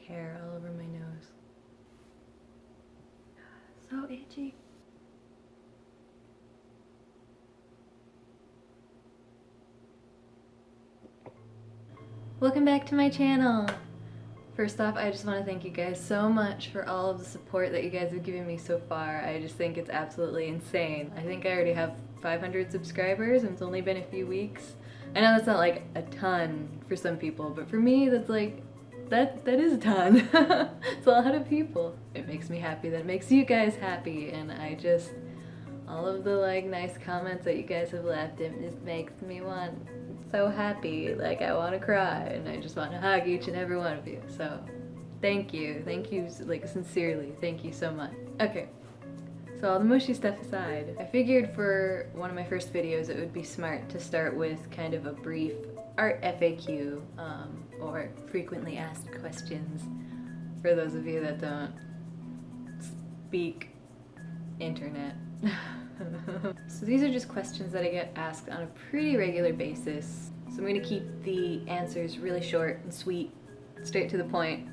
hair all over my nose. So itchy. Welcome back to my channel! First off, I just want to thank you guys so much for all of the support that you guys have given me so far. I just think it's absolutely insane. I think I already have 500 subscribers and it's only been a few weeks. I know that's not like a ton for some people, but for me that's like, that is a ton. It's a lot of people. It makes me happy, that makes you guys happy, and I just, all of the like nice comments that you guys have left, it just makes me so happy, like I want to cry and I just want to hug each and every one of you. So thank you like sincerely, thank you so much. Okay, so all the mushy stuff aside, I figured for one of my first videos it would be smart to start with kind of a brief art FAQ, or frequently asked questions, for those of you that don't speak internet. So these are just questions that I get asked on a pretty regular basis. So I'm going to keep the answers really short and sweet, straight to the point.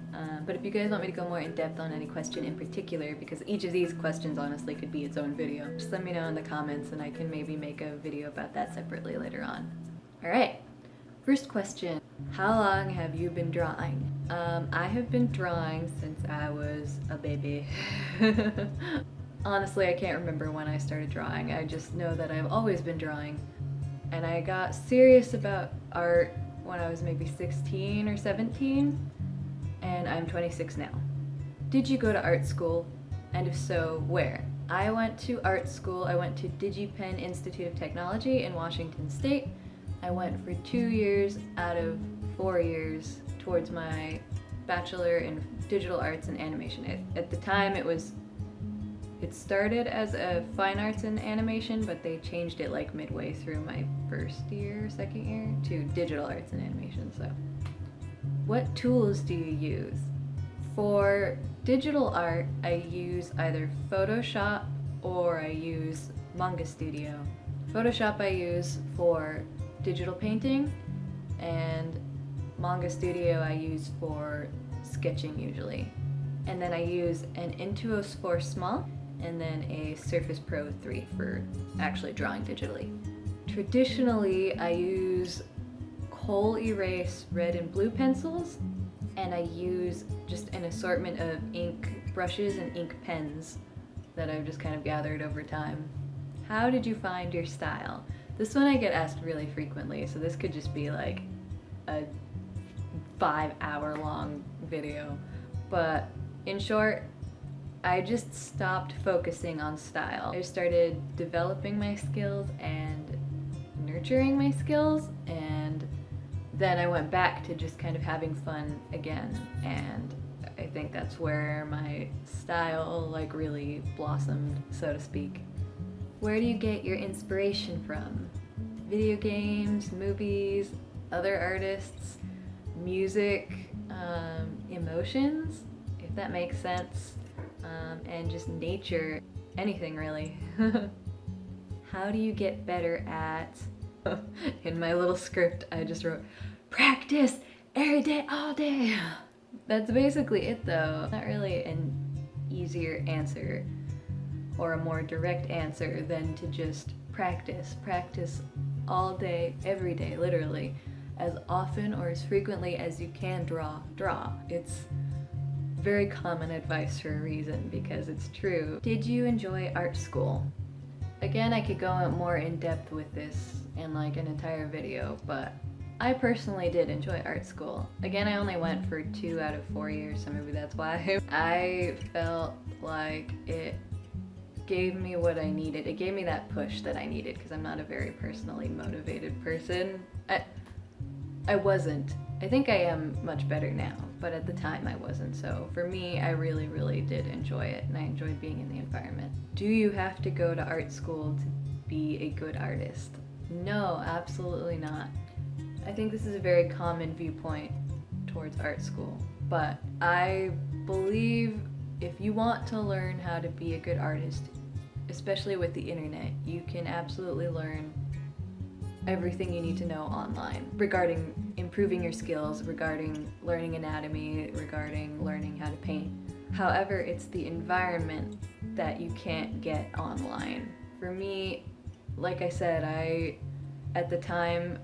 But if you guys want me to go more in depth on any question in particular, because each of these questions honestly could be its own video, just let me know in the comments and I can maybe make a video about that separately later on. Alright, first question. How long have you been drawing? I have been drawing since I was a baby. Honestly, I can't remember when I started drawing. I just know that I've always been drawing. And I got serious about art when I was maybe 16 or 17, and I'm 26 now. Did you go to art school? And if so, where? I went to art school. I went to DigiPenn Institute of Technology in Washington State. I went for 2 years out of 4 years towards my Bachelor in Digital Arts and Animation. At the time it started as a fine arts and animation, but they changed it like midway through my first year, second year, to digital arts and animation. So, what tools do you use? For digital art, I use either Photoshop or I use Manga Studio. Photoshop I use for digital painting, and Manga Studio I use for sketching usually. And then I use an Intuos 4 Small, and then a Surface Pro 3 for actually drawing digitally. Traditionally, I use Kohl Erase red and blue pencils, and I use just an assortment of ink brushes and ink pens that I've just kind of gathered over time. How did you find your style? This one I get asked really frequently, so this could just be like a 5-hour long video. But in short, I just stopped focusing on style. I started developing my skills and nurturing my skills, and then I went back to just kind of having fun again, and I think that's where my style like really blossomed, so to speak. Where do you get your inspiration from? Video games, movies, other artists, music, emotions, if that makes sense. And just nature, anything really. How do you get better at, in my little script I just wrote, practice every day, all day. That's basically it though. Not really an easier answer or a more direct answer than to just practice. Practice all day, every day, literally. As often or as frequently as you can draw. It's very common advice for a reason, because it's true. Did you enjoy art school? Again, I could go more in depth with this in like an entire video, but I personally did enjoy art school. Again, I only went for 2 out of 4 years, so maybe that's why. I felt like it gave me what I needed. It gave me that push that I needed, because I'm not a very personally motivated person. I wasn't. I think I am much better now, but at the time I wasn't. So for me, I really, really did enjoy it, and I enjoyed being in the environment. Do you have to go to art school to be a good artist? No, absolutely not. I think this is a very common viewpoint towards art school, but I believe if you want to learn how to be a good artist, especially with the internet, you can absolutely learn everything you need to know online regarding improving your skills regarding learning anatomy, regarding learning how to paint. However, it's the environment that you can't get online. For me, like I said, at the time,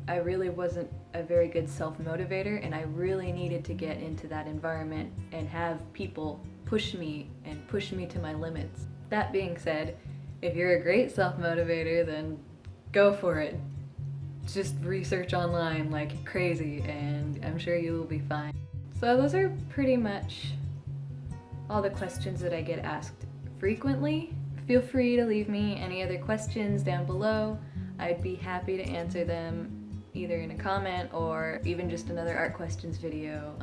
I really wasn't a very good self-motivator, and I really needed to get into that environment and have people push me to my limits. That being said, if you're a great self-motivator, then go for it. Just research online like crazy and I'm sure you will be fine. So those are pretty much all the questions that I get asked frequently. Feel free to leave me any other questions down below. I'd be happy to answer them either in a comment or even just another art questions video.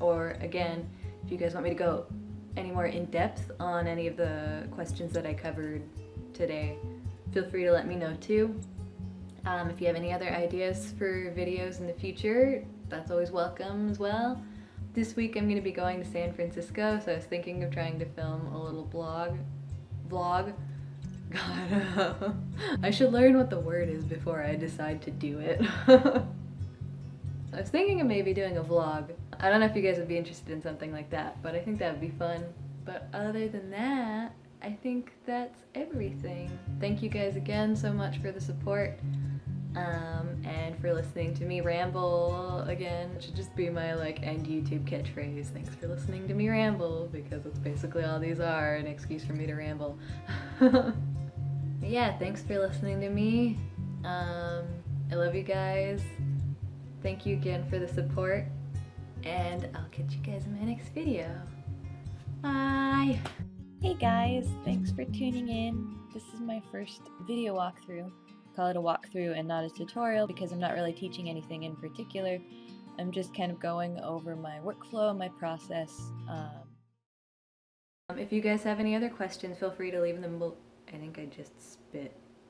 Or again, if you guys want me to go any more in depth on any of the questions that I covered today, feel free to let me know too. If you have any other ideas for videos in the future, that's always welcome as well. This week I'm going to be going to San Francisco, so I was thinking of trying to film a little vlog. God, I should learn what the word is before I decide to do it. I was thinking of maybe doing a vlog. I don't know if you guys would be interested in something like that, but I think that would be fun. But other than that, I think that's everything. Thank you guys again so much for the support. And for listening to me ramble again. It should just be my end YouTube catchphrase. Thanks for listening to me ramble, because that's basically all these are, an excuse for me to ramble. Yeah, thanks for listening to me. I love you guys. Thank you again for the support, and I'll catch you guys in my next video. Bye! Hey guys, thanks for tuning in. This is my first video walkthrough. Call it a walkthrough and not a tutorial because I'm not really teaching anything in particular. I'm just kind of going over my workflow and my process. If you guys have any other questions, feel free to leave them below. I think I just spit.